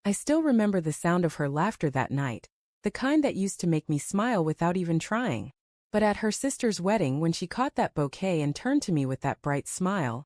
I still remember the sound of her laughter that night, the kind that used to make me smile without even trying. But at her sister's wedding, when she caught that bouquet and turned to me with that bright smile,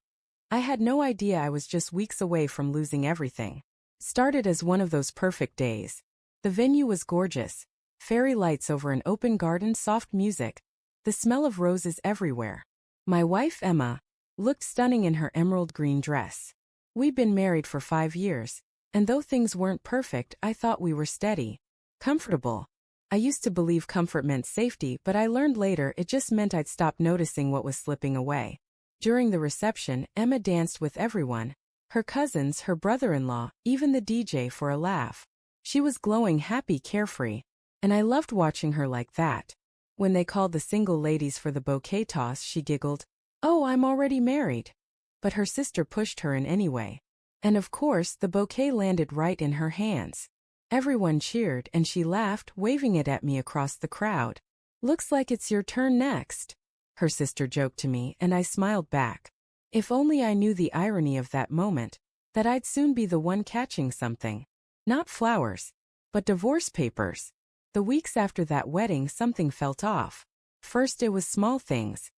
I had no idea I was just weeks away from losing everything. Started as one of those perfect days. The venue was gorgeous. Fairy lights over an open garden, soft music, the smell of roses everywhere. My wife, Emma, looked stunning in her emerald green dress. We'd been married for 5 years, and though things weren't perfect, I thought we were steady, comfortable. I used to believe comfort meant safety, but I learned later it just meant I'd stopped noticing what was slipping away. During the reception, Emma danced with everyone, her cousins, her brother-in-law, even the DJ for a laugh. She was glowing, happy, carefree, and I loved watching her like that. When they called the single ladies for the bouquet toss, she giggled, "Oh, I'm already married." But her sister pushed her in anyway. And of course, the bouquet landed right in her hands. Everyone cheered and she laughed, waving it at me across the crowd. "Looks like it's your turn next," her sister joked to me, and I smiled back. If only I knew the irony of that moment, that I'd soon be the one catching something. Not flowers, but divorce papers. The weeks after that wedding, something felt off. First, it was small things.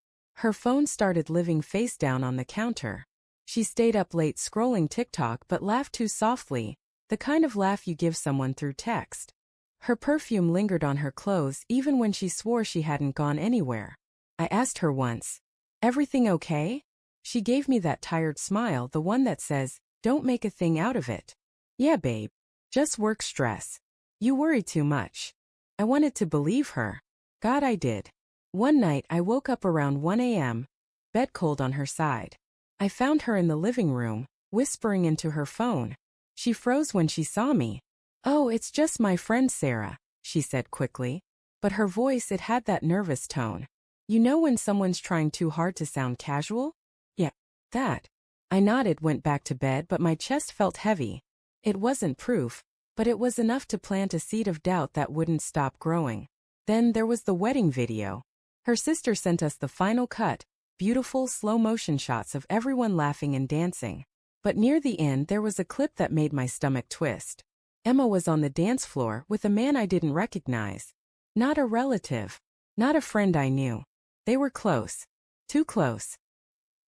Her phone started living face down on the counter. She stayed up late scrolling TikTok but laughed too softly, the kind of laugh you give someone through text. Her perfume lingered on her clothes even when she swore she hadn't gone anywhere. I asked her once, "Everything okay?" She gave me that tired smile, the one that says, "Don't make a thing out of it." "Yeah, babe. Just work stress. You worry too much." I wanted to believe her. God, I did. One night I woke up around 1 a.m., bed cold on her side. I found her in the living room, whispering into her phone. She froze when she saw me. "Oh, it's just my friend Sarah," she said quickly. But her voice, it had that nervous tone. You know when someone's trying too hard to sound casual? "Yeah, that." I nodded, went back to bed, but my chest felt heavy. It wasn't proof, but it was enough to plant a seed of doubt that wouldn't stop growing. Then there was the wedding video. Her sister sent us the final cut, beautiful slow-motion shots of everyone laughing and dancing. But near the end there was a clip that made my stomach twist. Emma was on the dance floor with a man I didn't recognize. Not a relative. Not a friend I knew. They were close. Too close.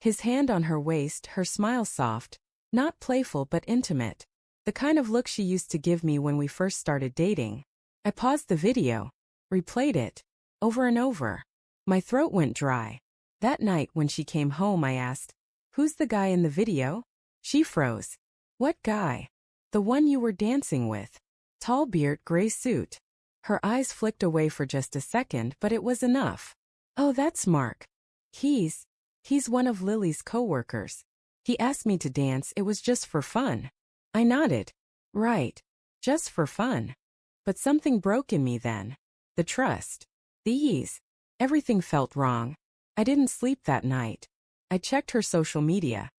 His hand on her waist, her smile soft, not playful but intimate. The kind of look she used to give me when we first started dating. I paused the video, replayed it, over and over. My throat went dry. That night when she came home I asked, "Who's the guy in the video?" She froze. "What guy?" "The one you were dancing with. Tall beard, gray suit." Her eyes flicked away for just a second, but it was enough. "Oh, that's Mark. He's one of Lily's co-workers. He asked me to dance, it was just for fun." I nodded. Right. Just for fun. But something broke in me then. The trust. The ease. Everything felt wrong. I didn't sleep that night. I checked her social media.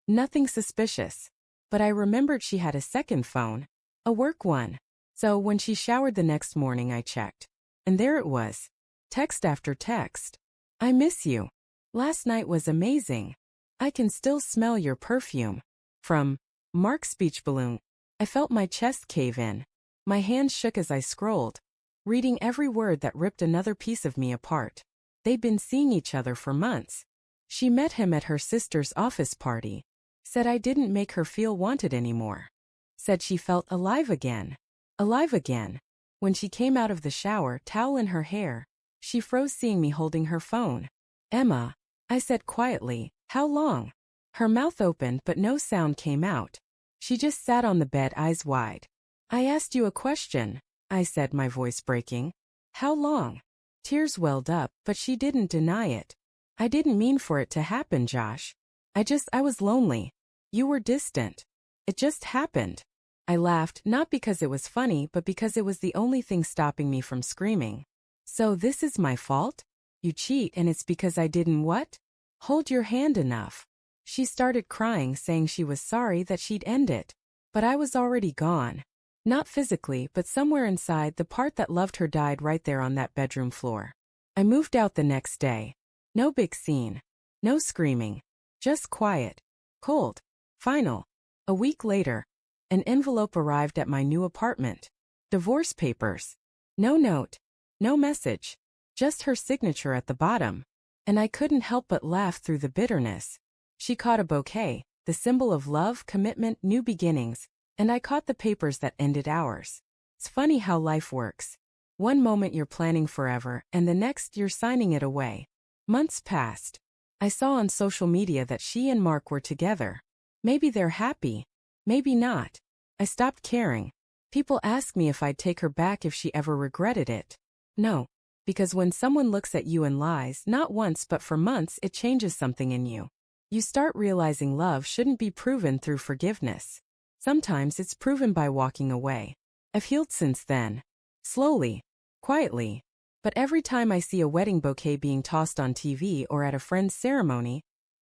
Nothing suspicious. But I remembered she had a second phone. A work one. So when she showered the next morning I checked. And there it was. Text after text. "I miss you. Last night was amazing. I can still smell your perfume." From Mark's speech balloon. I felt my chest cave in. My hands shook as I scrolled, reading every word that ripped another piece of me apart. They'd been seeing each other for months. She met him at her sister's office party. Said I didn't make her feel wanted anymore. Said she felt alive again. Alive again. When she came out of the shower, towel in her hair, she froze seeing me holding her phone. "Emma," I said quietly, "how long?" Her mouth opened but no sound came out. She just sat on the bed, eyes wide. "I asked you a question," I said, my voice breaking. "How long?" Tears welled up, but she didn't deny it. "I didn't mean for it to happen, Josh. I was lonely. You were distant. It just happened." I laughed, not because it was funny, but because it was the only thing stopping me from screaming. "So this is my fault? You cheat and it's because I didn't what? Hold your hand enough." She started crying, saying she was sorry that she'd end it. But I was already gone. Not physically, but somewhere inside, the part that loved her died right there on that bedroom floor. I moved out the next day. No big scene. No screaming. Just quiet. Cold. Final. A week later, An envelope arrived at my new apartment. Divorce papers. No note. No message. Just her signature at the bottom. And I couldn't help but laugh through the bitterness. She caught a bouquet, the symbol of love, commitment, new beginnings, and I caught the papers that ended ours. It's funny how life works. One moment you're planning forever, and the next you're signing it away. Months passed. I saw on social media that she and Mark were together. Maybe they're happy. Maybe not. I stopped caring. People ask me if I'd take her back if she ever regretted it. No. Because when someone looks at you and lies, not once but for months, it changes something in you. You start realizing love shouldn't be proven through forgiveness. Sometimes it's proven by walking away. I've healed since then. Slowly. Quietly. But every time I see a wedding bouquet being tossed on TV or at a friend's ceremony,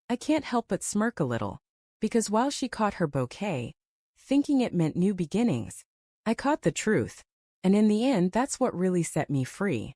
I can't help but smirk a little. Because while she caught her bouquet, thinking it meant new beginnings, I caught the truth. And in the end, that's what really set me free.